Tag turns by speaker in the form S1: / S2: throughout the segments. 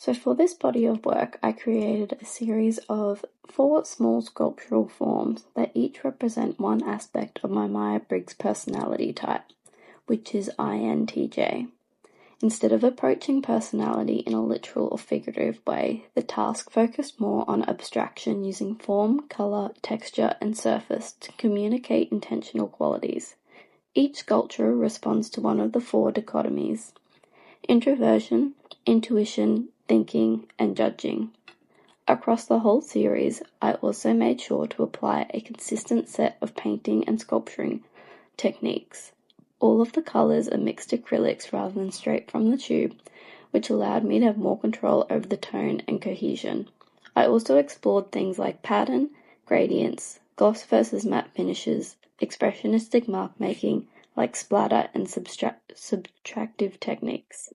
S1: So for this body of work, I created a series of 4 small sculptural forms that each represent one aspect of my Myers-Briggs personality type, which is INTJ. Instead of approaching personality in a literal or figurative way, the task focused more on abstraction using form, color, texture, and surface to communicate intentional qualities. Each sculpture responds to one of the 4 dichotomies: introversion, intuition, thinking, and judging. Across the whole series, I also made sure to apply a consistent set of painting and sculpturing techniques. All of the colours are mixed acrylics rather than straight from the tube, which allowed me to have more control over the tone and cohesion. I also explored things like pattern, gradients, gloss versus matte finishes, expressionistic mark making like splatter and subtractive techniques.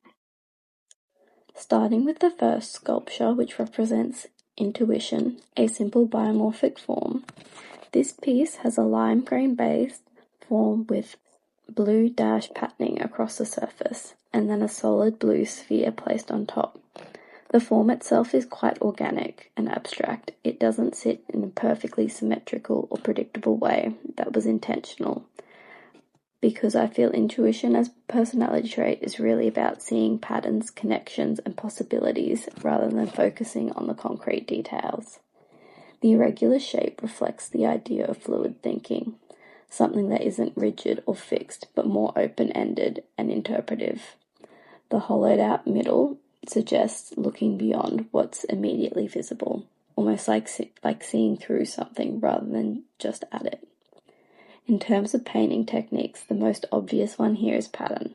S1: Starting with the first sculpture, which represents intuition, a simple biomorphic form. This piece has a lime green base form with blue dash patterning across the surface, and then a solid blue sphere placed on top. The form itself is quite organic and abstract. It doesn't sit in a perfectly symmetrical or predictable way. That was intentional, because I feel intuition as a personality trait is really about seeing patterns, connections, and possibilities rather than focusing on the concrete details. The irregular shape reflects the idea of fluid thinking, something that isn't rigid or fixed, but more open-ended and interpretive. The hollowed-out middle suggests looking beyond what's immediately visible, almost like seeing through something rather than just at it. In terms of painting techniques, the most obvious one here is pattern.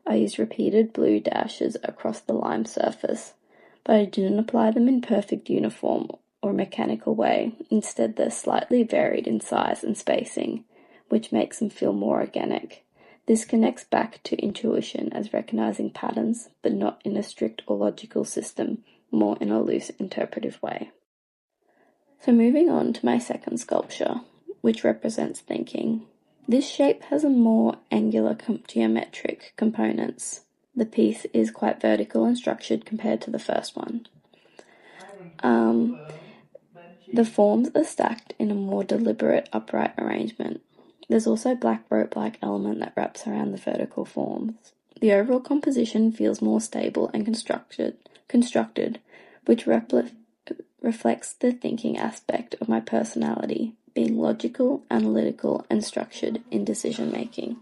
S1: I used repeated blue dashes across the lime surface, but I didn't apply them in perfect uniform or mechanical way. Instead, they're slightly varied in size and spacing, which makes them feel more organic. This connects back to intuition as recognizing patterns, but not in a strict or logical system, more in a loose interpretive way. So moving on to my second sculpture, which represents thinking. This shape has a more angular geometric components. The piece is quite vertical and structured compared to the first one. The forms are stacked in a more deliberate upright arrangement. There's also black rope-like element that wraps around the vertical forms. The overall composition feels more stable and constructed, which reflects the thinking aspect of my personality, being logical, analytical, and structured in decision-making.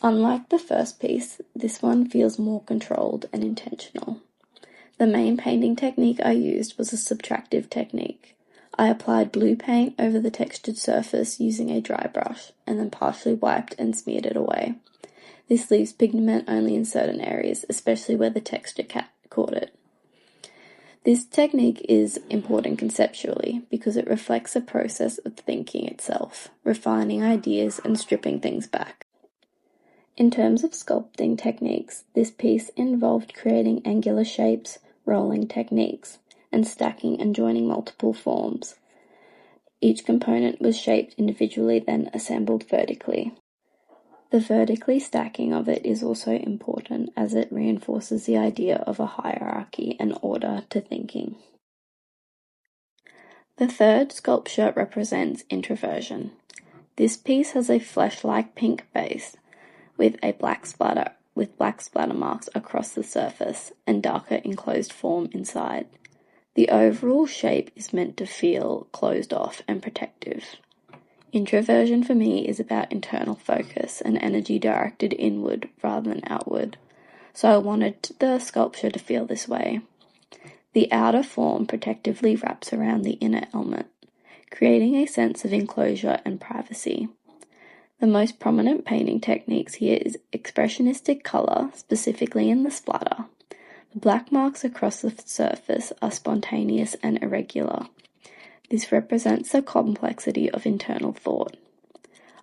S1: Unlike the first piece, this one feels more controlled and intentional. The main painting technique I used was a subtractive technique. I applied blue paint over the textured surface using a dry brush, and then partially wiped and smeared it away. This leaves pigment only in certain areas, especially where the texture caught it. This technique is important conceptually because it reflects a process of thinking itself, refining ideas and stripping things back. In terms of sculpting techniques, this piece involved creating angular shapes, rolling techniques, and stacking and joining multiple forms. Each component was shaped individually, then assembled vertically. The vertically stacking of it is also important as it reinforces the idea of a hierarchy and order to thinking. The third sculpture represents introversion. This piece has a flesh-like pink base with black splatter marks across the surface and darker enclosed form inside. The overall shape is meant to feel closed off and protective. Introversion for me is about internal focus and energy directed inward rather than outward, so I wanted the sculpture to feel this way. The outer form protectively wraps around the inner element, creating a sense of enclosure and privacy. The most prominent painting techniques here is expressionistic color, specifically in the splatter. The black marks across the surface are spontaneous and irregular. This represents the complexity of internal thought.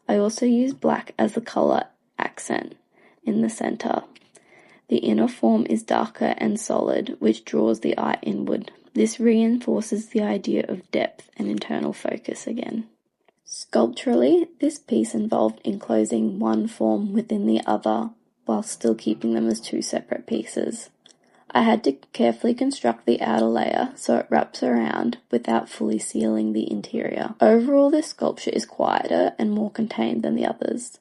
S1: I also use black as the color accent in the center. The inner form is darker and solid, which draws the eye inward. This reinforces the idea of depth and internal focus again. Sculpturally, this piece involved enclosing one form within the other while still keeping them as 2 separate pieces. I had to carefully construct the outer layer so it wraps around without fully sealing the interior. Overall, this sculpture is quieter and more contained than the others,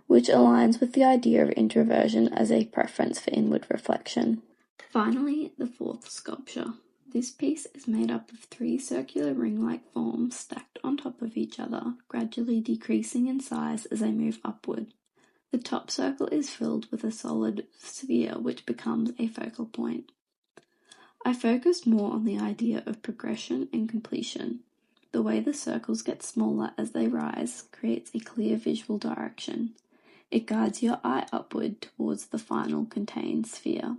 S1: which aligns with the idea of introversion as a preference for inward reflection. Finally, the fourth sculpture. This piece is made up of 3 circular ring-like forms stacked on top of each other, gradually decreasing in size as they move upward. The top circle is filled with a solid sphere which becomes a focal point. I focused more on the idea of progression and completion. The way the circles get smaller as they rise creates a clear visual direction. It guides your eye upward towards the final contained sphere.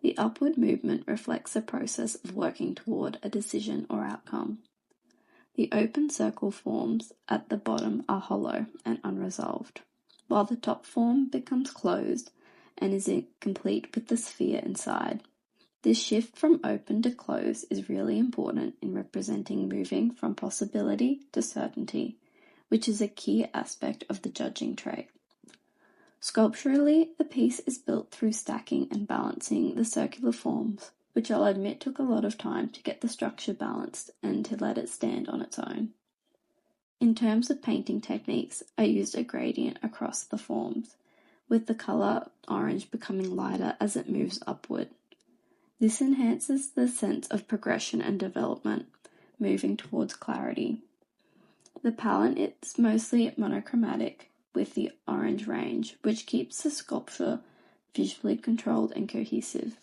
S1: The upward movement reflects the process of working toward a decision or outcome. The open circle forms at the bottom are hollow and unresolved, while the top form becomes closed and is complete with the sphere inside. This shift from open to closed is really important in representing moving from possibility to certainty, which is a key aspect of the judging trait. Sculpturally, the piece is built through stacking and balancing the circular forms, which I'll admit took a lot of time to get the structure balanced and to let it stand on its own. In terms of painting techniques, I used a gradient across the forms, with the colour orange becoming lighter as it moves upward. This enhances the sense of progression and development, moving towards clarity. The palette is mostly monochromatic, with the orange range, which keeps the sculpture visually controlled and cohesive.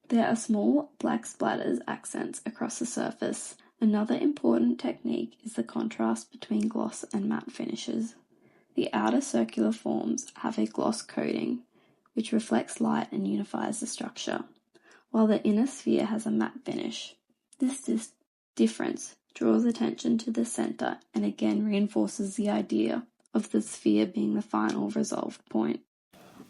S1: There are small black splatters accents across the surface. Another important technique is the contrast between gloss and matte finishes. The outer circular forms have a gloss coating, which reflects light and unifies the structure, while the inner sphere has a matte finish. This difference draws attention to the center and again reinforces the idea of the sphere being the final resolved point.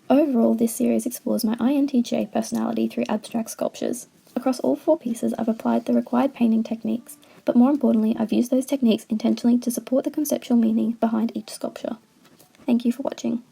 S1: Overall, this series explores my INTJ personality through abstract sculptures. Across all 4 pieces, I've applied the required painting techniques, but more importantly, I've used those techniques intentionally to support the conceptual meaning behind each sculpture. Thank you for watching.